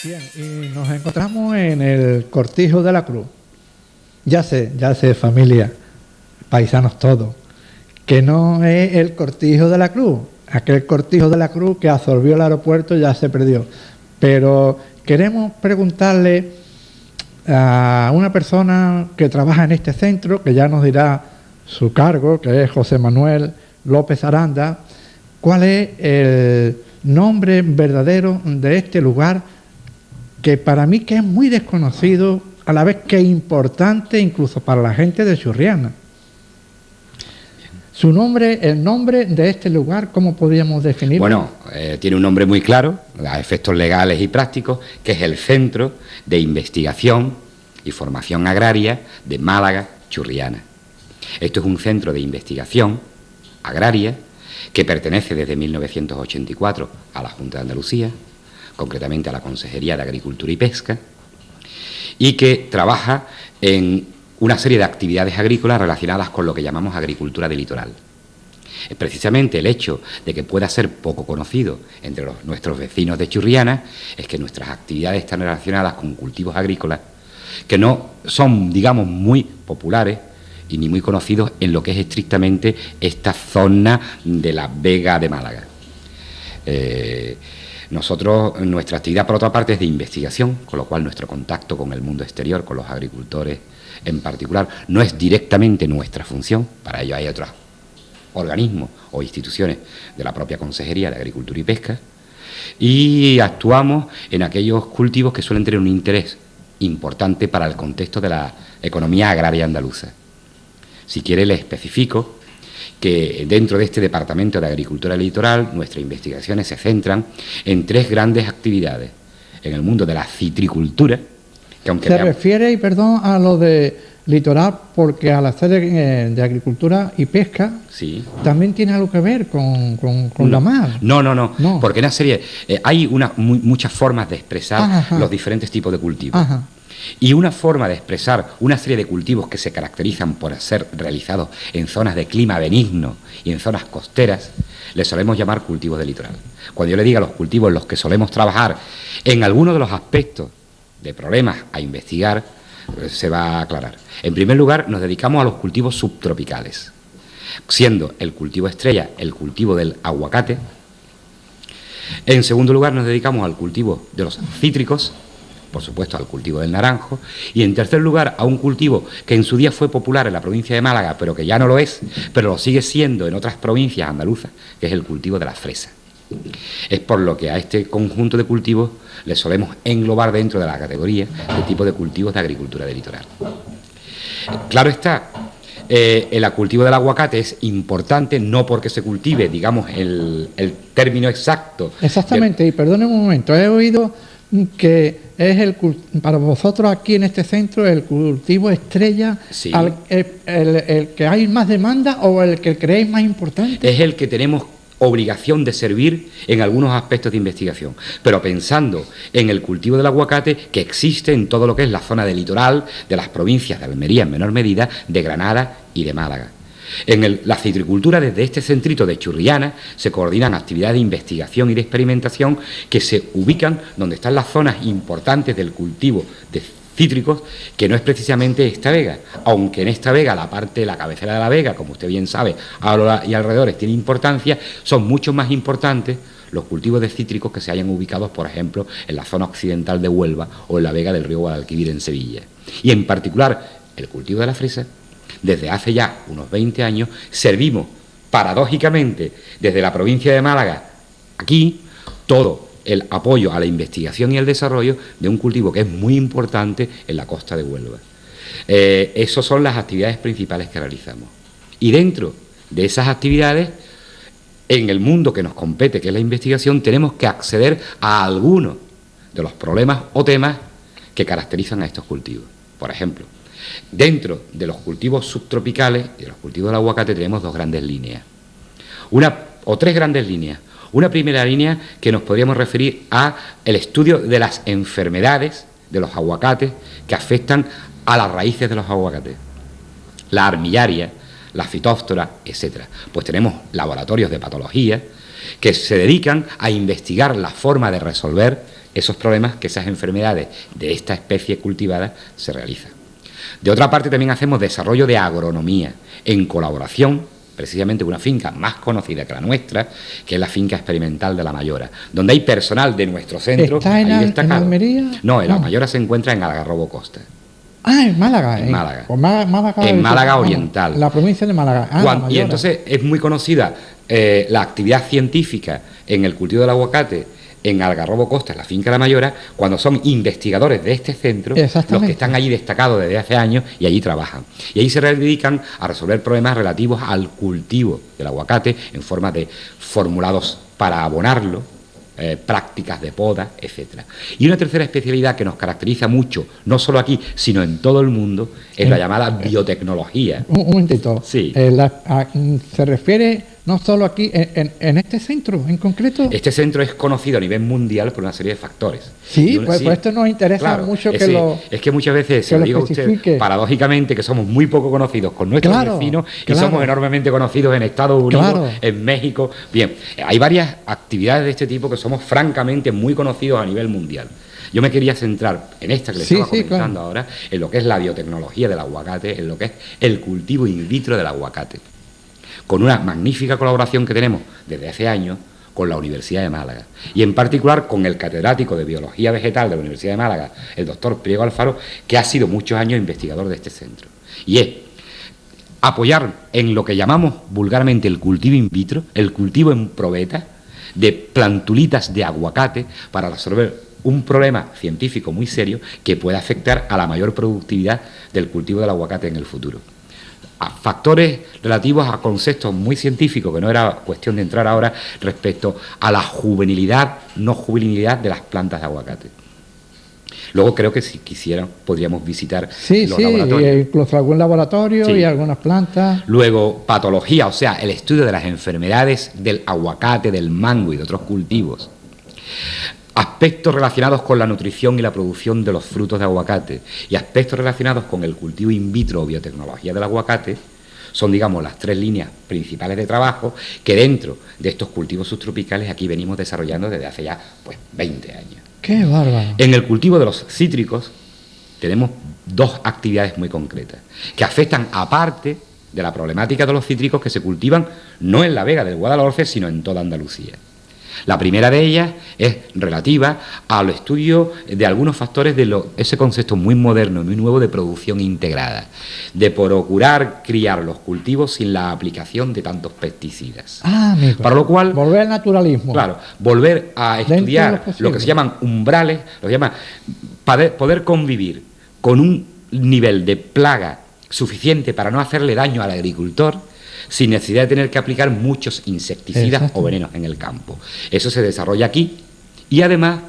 Bien, y nos encontramos en el Cortijo de la Cruz. Ya sé, familia, paisanos todos, que no es el Cortijo de la Cruz. Aquel Cortijo de la Cruz que absorbió el aeropuerto ya se perdió. Pero queremos preguntarle a una persona que trabaja en este centro, que ya nos dirá su cargo, que es José Manuel López Aranda, cuál es el nombre verdadero de este lugar, que para mí que es muy desconocido, a la vez que es importante incluso para la gente de Churriana. Su nombre, el nombre de este lugar, ¿cómo podríamos definirlo? Bueno, tiene un nombre muy claro, a efectos legales y prácticos, que es el Centro de Investigación y Formación Agraria de Málaga, Churriana. Esto es un centro de investigación agraria que pertenece desde 1984 a la Junta de Andalucía, concretamente a la Consejería de Agricultura y Pesca, y que trabaja en una serie de actividades agrícolas relacionadas con lo que llamamos agricultura de litoral. Es precisamente el hecho de que pueda ser poco conocido entre nuestros vecinos de Churriana, es que nuestras actividades están relacionadas con cultivos agrícolas que no son, digamos, muy populares y ni muy conocidos en lo que es estrictamente esta zona de la Vega de Málaga. Nosotros, nuestra actividad, por otra parte, es de investigación, con lo cual nuestro contacto con el mundo exterior, con los agricultores en particular, no es directamente nuestra función. Para ello hay otros organismos o instituciones de la propia Consejería de Agricultura y Pesca, y actuamos en aquellos cultivos que suelen tener un interés importante para el contexto de la economía agraria andaluza. Si quiere, le especifico que dentro de este Departamento de Agricultura Litoral nuestras investigaciones se centran en tres grandes actividades. En el mundo de la citricultura, que aunque se refiere, y perdón, a lo de litoral, porque al hacer de agricultura y pesca, sí, también tiene algo que ver con la mar. No, porque en una serie hay muchas formas de expresar los diferentes tipos de cultivos. Y una forma de expresar una serie de cultivos que se caracterizan por ser realizados en zonas de clima benigno y en zonas costeras, les solemos llamar cultivos de litoral. Cuando yo le diga los cultivos en los que solemos trabajar en algunos de los aspectos de problemas a investigar, se va a aclarar. En primer lugar, nos dedicamos a los cultivos subtropicales, siendo el cultivo estrella el cultivo del aguacate. En segundo lugar, nos dedicamos al cultivo de los cítricos, por supuesto al cultivo del naranjo, y en tercer lugar a un cultivo que en su día fue popular en la provincia de Málaga, pero que ya no lo es, pero lo sigue siendo en otras provincias andaluzas, que es el cultivo de la fresa. Es por lo que a este conjunto de cultivos le solemos englobar dentro de la categoría de tipo de cultivos de agricultura de litoral. Claro está, el cultivo del aguacate es importante no porque se cultive, digamos, el término exacto. Exactamente, y perdone un momento, he oído que es para vosotros aquí en este centro el cultivo estrella, sí, el que hay más demanda o el que creéis más importante. Es el que tenemos obligación de servir en algunos aspectos de investigación, pero pensando en el cultivo del aguacate que existe en todo lo que es la zona del litoral de las provincias de Almería en menor medida, de Granada y de Málaga. En la citricultura, desde este centrito de Churriana, se coordinan actividades de investigación y de experimentación que se ubican donde están las zonas importantes del cultivo de cítricos, que no es precisamente esta vega, aunque en esta vega, la cabecera de la vega, como usted bien sabe, y alrededores tiene importancia, son mucho más importantes los cultivos de cítricos que se hayan ubicados, por ejemplo, en la zona occidental de Huelva o en la vega del río Guadalquivir en Sevilla. Y en particular, el cultivo de la fresa, desde hace ya unos 20 años, servimos, paradójicamente, desde la provincia de Málaga, aquí, todo el apoyo a la investigación y el desarrollo de un cultivo que es muy importante en la costa de Huelva. Esas son las actividades principales que realizamos. Y dentro de esas actividades, en el mundo que nos compete, que es la investigación, tenemos que acceder a algunos de los problemas o temas que caracterizan a estos cultivos. Por ejemplo, dentro de los cultivos subtropicales y de los cultivos del aguacate tenemos dos grandes líneas, tres grandes líneas. Una primera línea que nos podríamos referir a el estudio de las enfermedades de los aguacates que afectan a las raíces de los aguacates, la armillaria, la fitóftora, etcétera. Pues tenemos laboratorios de patología que se dedican a investigar la forma de resolver esos problemas que esas enfermedades de esta especie cultivada se realizan. De otra parte, también hacemos desarrollo de agronomía en colaboración, precisamente con una finca más conocida que la nuestra, que es la finca experimental de La Mayora, donde hay personal de nuestro centro. ¿Está en Almería? No, en La Mayora se encuentra en Algarrobo Costa. Ah, en Málaga. En Málaga. Pues Málaga En Málaga Oriental. La provincia de Málaga. Y entonces es muy conocida la actividad científica en el cultivo del aguacate en Algarrobo Costa, en la finca La Mayora, cuando son investigadores de este centro, los que están allí destacados desde hace años y allí trabajan. Y ahí se dedican a resolver problemas relativos al cultivo del aguacate en forma de formulados para abonarlo, prácticas de poda, etcétera. Y una tercera especialidad que nos caracteriza mucho, no solo aquí, sino en todo el mundo, es la llamada biotecnología. Un momentito. Sí. Se refiere no solo aquí, en este centro en concreto. Este centro es conocido a nivel mundial por una serie de factores. Sí, pues esto nos interesa mucho que lo... Es que muchas veces, se lo digo a usted, paradójicamente, que somos muy poco conocidos con nuestros vecinos y somos enormemente conocidos en Estados Unidos, en México. Bien, hay varias actividades de este tipo que somos francamente muy conocidos a nivel mundial. Yo me quería centrar en esta que le estaba comentando ahora, en lo que es la biotecnología del aguacate, en lo que es el cultivo in vitro del aguacate, con una magnífica colaboración que tenemos desde hace años con la Universidad de Málaga, y en particular con el catedrático de Biología Vegetal de la Universidad de Málaga, el doctor Priego Alfaro, que ha sido muchos años investigador de este centro. Y es apoyar en lo que llamamos vulgarmente el cultivo in vitro, el cultivo en probeta, de plantulitas de aguacate para resolver un problema científico muy serio que puede afectar a la mayor productividad del cultivo del aguacate en el futuro. A factores relativos a conceptos muy científicos, que no era cuestión de entrar ahora, respecto a la juvenilidad, no juvenilidad de las plantas de aguacate. Luego creo que si quisieran podríamos visitar los laboratorios. Incluso algún laboratorio y algunas plantas. Luego patología, o sea, el estudio de las enfermedades del aguacate, del mango y de otros cultivos. Aspectos relacionados con la nutrición y la producción de los frutos de aguacate y aspectos relacionados con el cultivo in vitro o biotecnología del aguacate son, digamos, las tres líneas principales de trabajo que dentro de estos cultivos subtropicales aquí venimos desarrollando desde hace ya 20 años. ¡Qué bárbaro! En el cultivo de los cítricos tenemos dos actividades muy concretas que afectan, aparte de la problemática de los cítricos que se cultivan no en la Vega del Guadalhorce, sino en toda Andalucía. La primera de ellas es relativa al estudio de algunos factores de ese concepto muy moderno y muy nuevo de producción integrada, de procurar criar los cultivos sin la aplicación de tantos pesticidas. Para lo cual, volver al naturalismo. Claro, volver a estudiar lo que se llaman umbrales, lo que llaman poder convivir con un nivel de plaga suficiente para no hacerle daño al agricultor, sin necesidad de tener que aplicar muchos insecticidas o venenos en el campo. Eso se desarrolla aquí y además,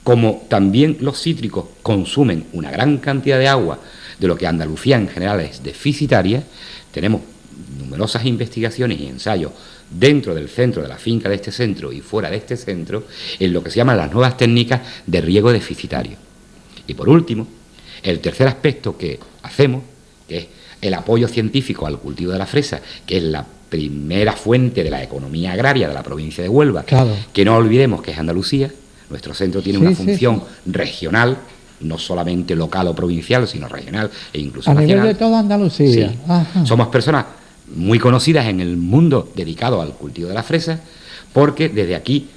como también los cítricos consumen una gran cantidad de agua, de lo que Andalucía en general es deficitaria, tenemos numerosas investigaciones y ensayos dentro del centro de la finca de este centro y fuera de este centro en lo que se llaman las nuevas técnicas de riego deficitario. Y por último, el tercer aspecto que hacemos, que es el apoyo científico al cultivo de la fresa, que es la primera fuente de la economía agraria de la provincia de Huelva, que no olvidemos que es Andalucía. Nuestro centro tiene una función regional, no solamente local o provincial, sino regional e incluso nacional. A nivel de toda Andalucía. Sí. Somos personas muy conocidas en el mundo dedicado al cultivo de la fresa, porque desde aquí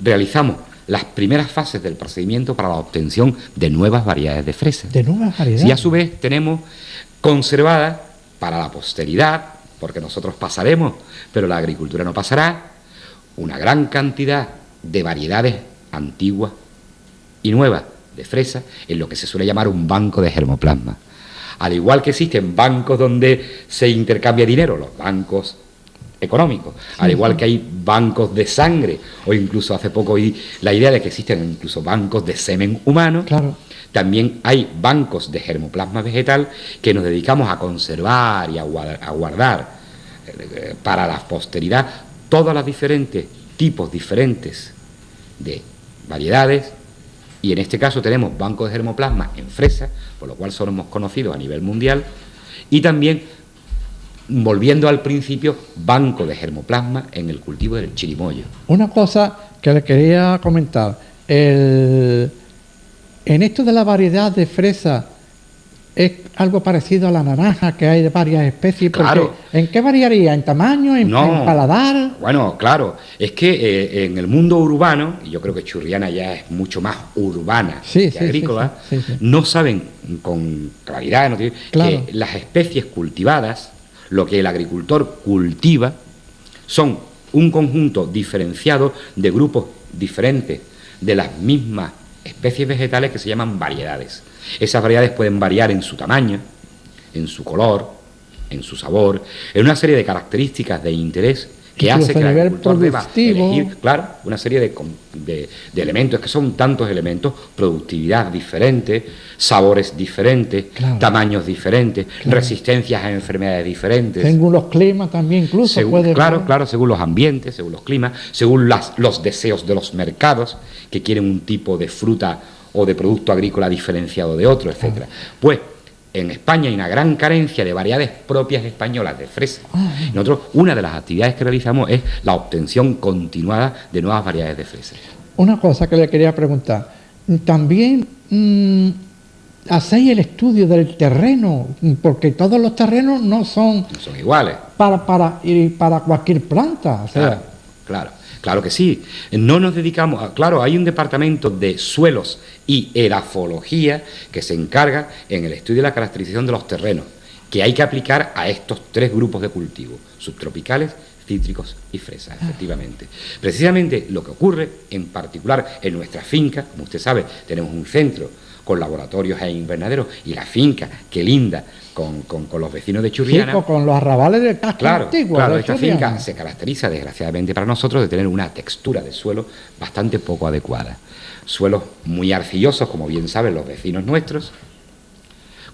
realizamos las primeras fases del procedimiento para la obtención de nuevas variedades de fresa. De nuevas variedades. Y a su vez tenemos conservada para la posteridad, porque nosotros pasaremos, pero la agricultura no pasará, una gran cantidad de variedades antiguas y nuevas de fresa en lo que se suele llamar un banco de germoplasma. Al igual que existen bancos donde se intercambia dinero, los bancos económicos, al igual que hay bancos de sangre, o incluso hace poco oí la idea de que existen incluso bancos de semen humano. También hay bancos de germoplasma vegetal que nos dedicamos a conservar y a guardar para la posteridad todos los diferentes tipos diferentes de variedades, y en este caso tenemos bancos de germoplasma en fresa, por lo cual somos conocidos a nivel mundial, y también, volviendo al principio, banco de germoplasma en el cultivo del chirimoyo. Una cosa que le quería comentar, En esto de la variedad de fresa, ¿es algo parecido a la naranja, que hay de varias especies? Claro. Porque, ¿en qué variaría? ¿En tamaño? ¿En paladar? Bueno, claro. Es que en el mundo urbano, y yo creo que Churriana ya es mucho más urbana que agrícola, no saben con claridad que las especies cultivadas, lo que el agricultor cultiva, son un conjunto diferenciado de grupos diferentes de las mismas especies vegetales que se llaman variedades. Esas variedades pueden variar en su tamaño, en su color, en su sabor, en una serie de características de interés que hace que el agricultor deba elegir, claro, una serie de elementos, que son tantos elementos: productividad diferente, sabores diferentes, tamaños diferentes, resistencias a enfermedades diferentes. Según los climas también incluso. Claro, según los ambientes, según los climas, según los deseos de los mercados, que quieren un tipo de fruta o de producto agrícola diferenciado de otro, etcétera. Pues en España hay una gran carencia de variedades propias españolas de fresa. Nosotros, una de las actividades que realizamos es la obtención continuada de nuevas variedades de fresa. Una cosa que le quería preguntar, también hacéis el estudio del terreno, porque todos los terrenos no son iguales para cualquier planta. O sea. Claro que sí. No nos dedicamos claro, hay un departamento de suelos y edafología que se encarga en el estudio y la caracterización de los terrenos, que hay que aplicar a estos tres grupos de cultivo: subtropicales, cítricos y fresas, efectivamente. Precisamente lo que ocurre, en particular en nuestra finca, como usted sabe, tenemos un centro con laboratorios e invernaderos, y la finca que linda con los vecinos de Churriana. Sí, con los arrabales del casco antiguo. Claro, esta finca se caracteriza, desgraciadamente para nosotros, de tener una textura de suelo bastante poco adecuada. Suelos muy arcillosos, como bien saben los vecinos nuestros,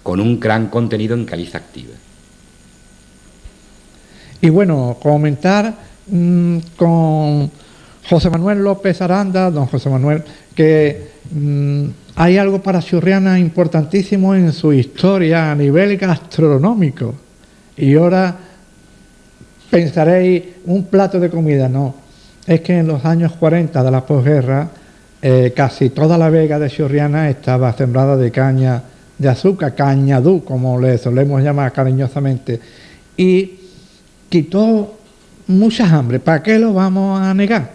con un gran contenido en caliza activa. Y bueno, comentar con José Manuel López Aranda, don José Manuel, que hay algo para Churriana importantísimo en su historia a nivel gastronómico. Y ahora pensaréis, un plato de comida, no. Es que en los años 40 de la posguerra, casi toda la vega de Churriana estaba sembrada de caña de azúcar, cañadú, como le solemos llamar cariñosamente, y quitó mucha hambre. ¿Para qué lo vamos a negar?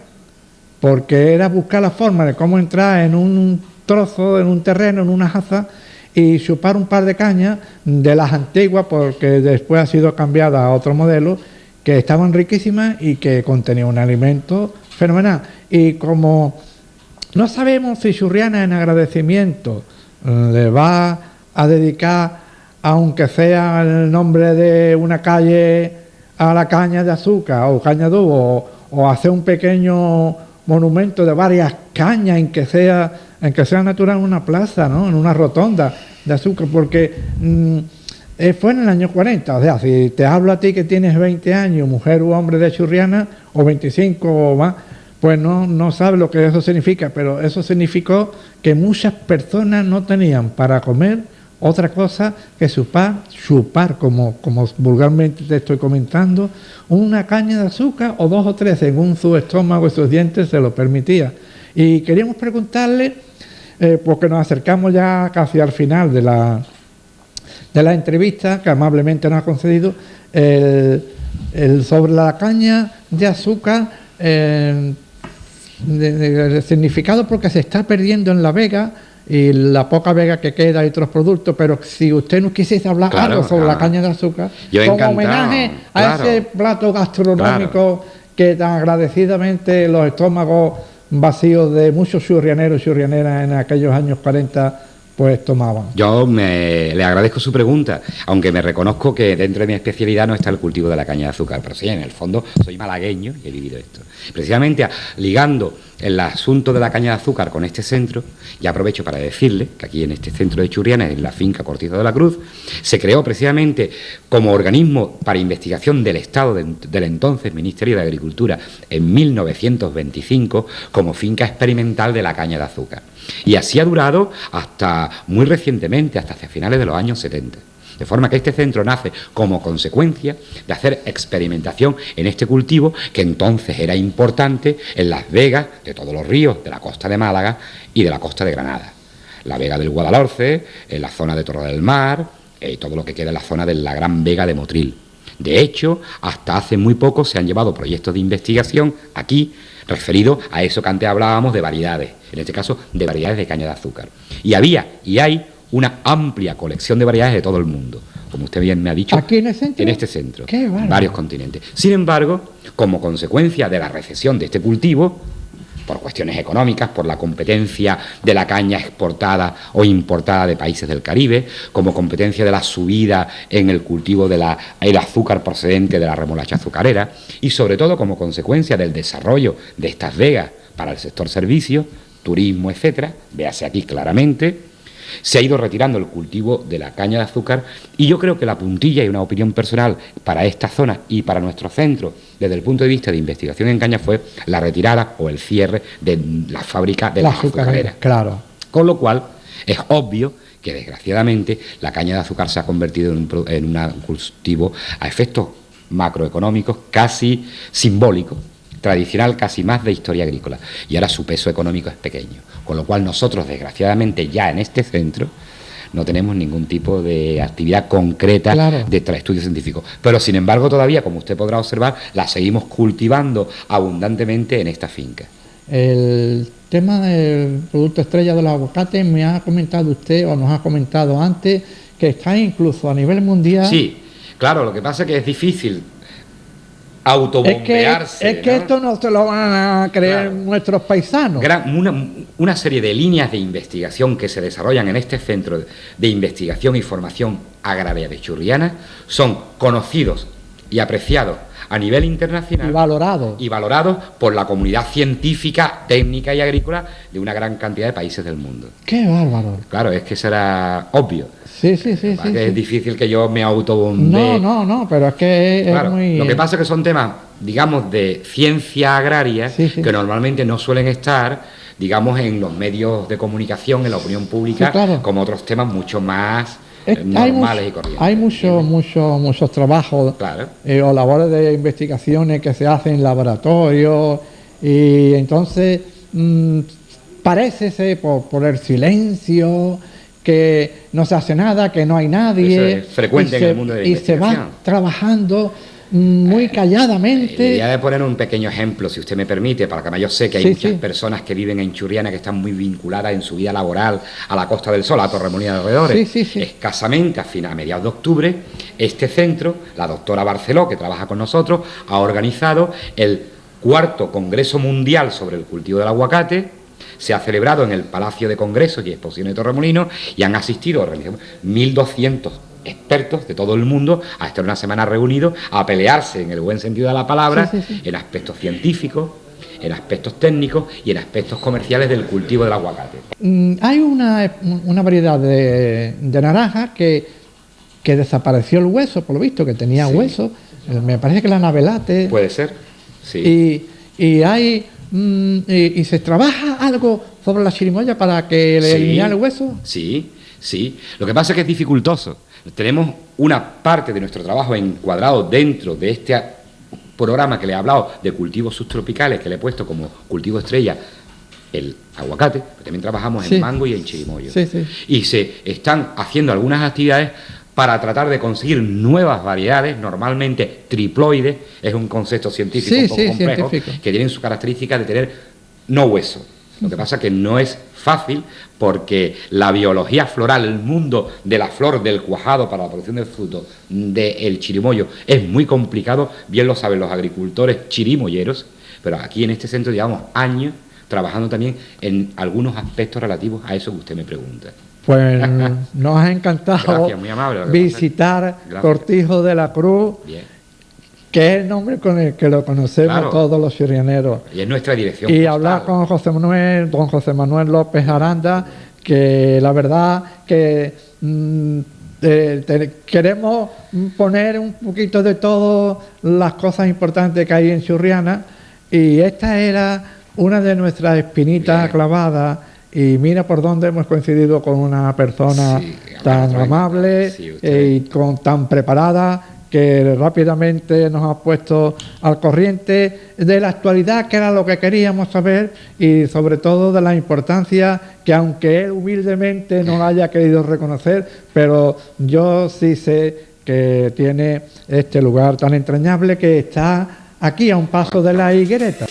Porque era buscar la forma de cómo entrar en un trozo, en un terreno, en una jaza, y chupar un par de cañas de las antiguas, porque después ha sido cambiada a otro modelo, que estaban riquísimas y que contenía un alimento fenomenal. Y como no sabemos si Churriana en agradecimiento le va a dedicar, aunque sea el nombre de una calle, a la caña de azúcar o cañadú, o hacer un pequeño monumento de varias cañas en que sea natural, en una plaza, ¿no? En una rotonda de azúcar, porque fue en el año 40, o sea, si te hablo a ti que tienes 20 años, mujer u hombre de Churriana, o 25 o más, pues no sabes lo que eso significa, pero eso significó que muchas personas no tenían para comer otra cosa que chupar, como vulgarmente te estoy comentando, una caña de azúcar o dos o tres, según su estómago y sus dientes se lo permitía. Y queríamos preguntarle, porque nos acercamos ya casi al final de la entrevista, que amablemente nos ha concedido, sobre la caña de azúcar, el significado, porque se está perdiendo en la vega, y la poca vega que queda y otros productos, pero si usted nos quisiese hablar algo sobre la caña de azúcar, como homenaje a ese plato gastronómico que tan agradecidamente los estómagos vacíos de muchos churrianeros y churrianeras en aquellos años 40 pues tomaban. Yo le agradezco su pregunta, aunque me reconozco que dentro de mi especialidad no está el cultivo de la caña de azúcar, pero sí, en el fondo soy malagueño y he vivido esto. Precisamente ligando el asunto de la caña de azúcar con este centro, y aprovecho para decirle que aquí en este centro de Churriana, en la finca Cortijo de la Cruz, se creó precisamente como organismo para investigación del Estado del entonces Ministerio de Agricultura en 1925 como finca experimental de la caña de azúcar. Y así ha durado hasta muy recientemente, hasta hacia finales de los años 70. De forma que este centro nace como consecuencia de hacer experimentación en este cultivo, que entonces era importante en las vegas de todos los ríos de la costa de Málaga y de la costa de Granada. La vega del Guadalhorce, en la zona de Torre del Mar, y todo lo que queda en la zona de la Gran Vega de Motril. De hecho, hasta hace muy poco se han llevado proyectos de investigación aquí referidos a eso que antes hablábamos de variedades, en este caso de variedades de caña de azúcar. Y había y hay una amplia colección de variedades de todo el mundo, como usted bien me ha dicho. ¿Aquí en el centro? En este centro, en varios continentes. Sin embargo, como consecuencia de la recesión de este cultivo, por cuestiones económicas, por la competencia de la caña exportada o importada de países del Caribe, como competencia de la subida en el cultivo del azúcar procedente de la remolacha azucarera y sobre todo como consecuencia del desarrollo de estas vegas para el sector servicios, turismo, etcétera, véase aquí claramente, se ha ido retirando el cultivo de la caña de azúcar y yo creo que la puntilla, y una opinión personal para esta zona y para nuestro centro, desde el punto de vista de investigación en caña, fue la retirada o el cierre de la fábrica de la azucarera. Claro. Con lo cual es obvio que desgraciadamente la caña de azúcar se ha convertido en un cultivo a efectos macroeconómicos casi simbólicos, tradicional, casi más de historia agrícola, y ahora su peso económico es pequeño, con lo cual nosotros desgraciadamente ya en este centro no tenemos ningún tipo de actividad concreta de estudio científico, pero sin embargo todavía, como usted podrá observar, la seguimos cultivando abundantemente en esta finca. El tema del producto estrella del aguacate, me ha comentado usted o nos ha comentado antes que está incluso a nivel mundial. Sí, claro, lo que pasa es que es difícil autobombearse. Es que esto no se lo van a creer nuestros paisanos. Una serie de líneas de investigación que se desarrollan en este centro de investigación y formación agraria de Churriana son conocidos y apreciados a nivel internacional y valorados por la comunidad científica, técnica y agrícola de una gran cantidad de países del mundo. ¡Qué bárbaro! Claro, es que será obvio. Sí. Es difícil que yo me autobombee. No, pero es que claro, es muy... Lo que pasa es que son temas, digamos, de ciencia agraria que normalmente no suelen estar, digamos, en los medios de comunicación, en la opinión pública, como otros temas mucho más normales y corrientes. Hay muchos trabajos o labores de investigaciones que se hacen en laboratorios y entonces parece ser por el silencio que no se hace nada, que no hay nadie. Eso es frecuente en el mundo de la investigación. Y se va trabajando muy calladamente. Le voy a poner un pequeño ejemplo, si usted me permite, para que yo sé que hay muchas personas que viven en Churriana que están muy vinculadas en su vida laboral a la Costa del Sol, a Torremolinos y alrededores. Escasamente a mediados de octubre, este centro, la doctora Barceló, que trabaja con nosotros, ha organizado el 4º Congreso Mundial sobre el cultivo del aguacate. Se ha celebrado en el Palacio de Congresos y Exposiciones de Torremolinos y han asistido 1.200 expertos de todo el mundo a estar una semana reunidos a pelearse en el buen sentido de la palabra en aspectos científicos, en aspectos técnicos y en aspectos comerciales del cultivo del aguacate. Hay una variedad de naranja que desapareció el hueso, por lo visto, que tenía hueso. Me parece que la navelate. Puede ser, sí. Y hay... ¿Y se trabaja algo sobre la chirimoya para que le eliminar el hueso? Sí. Lo que pasa es que es dificultoso. Tenemos una parte de nuestro trabajo encuadrado dentro de este programa que le he hablado de cultivos subtropicales, que le he puesto como cultivo estrella el aguacate, pero también trabajamos en mango y en chirimoyo. Y se están haciendo algunas actividades para tratar de conseguir nuevas variedades, normalmente triploides, es un concepto científico un poco complejo, que tienen su característica de tener no hueso. Lo que pasa es que no es fácil porque la biología floral, el mundo de la flor, del cuajado para la producción del fruto, del chirimoyo, es muy complicado, bien lo saben los agricultores chirimoyeros, pero aquí en este centro llevamos años trabajando también en algunos aspectos relativos a eso que usted me pregunta. Pues nos ha encantado visitar Cortijo de la Cruz, que es el nombre con el que lo conocemos todos los churrianeros. Y es nuestra dirección postal. Hablar con don José Manuel López Aranda, que la verdad que queremos poner un poquito de todas las cosas importantes que hay en Churriana, y esta era una de nuestras espinitas clavadas, y mira por dónde hemos coincidido con una persona tan amable y tan preparada, que rápidamente nos ha puesto al corriente de la actualidad, que era lo que queríamos saber, y sobre todo de la importancia que, aunque él humildemente no la haya querido reconocer, pero yo sí sé que tiene este lugar tan entrañable que está aquí a un paso de la higuereta.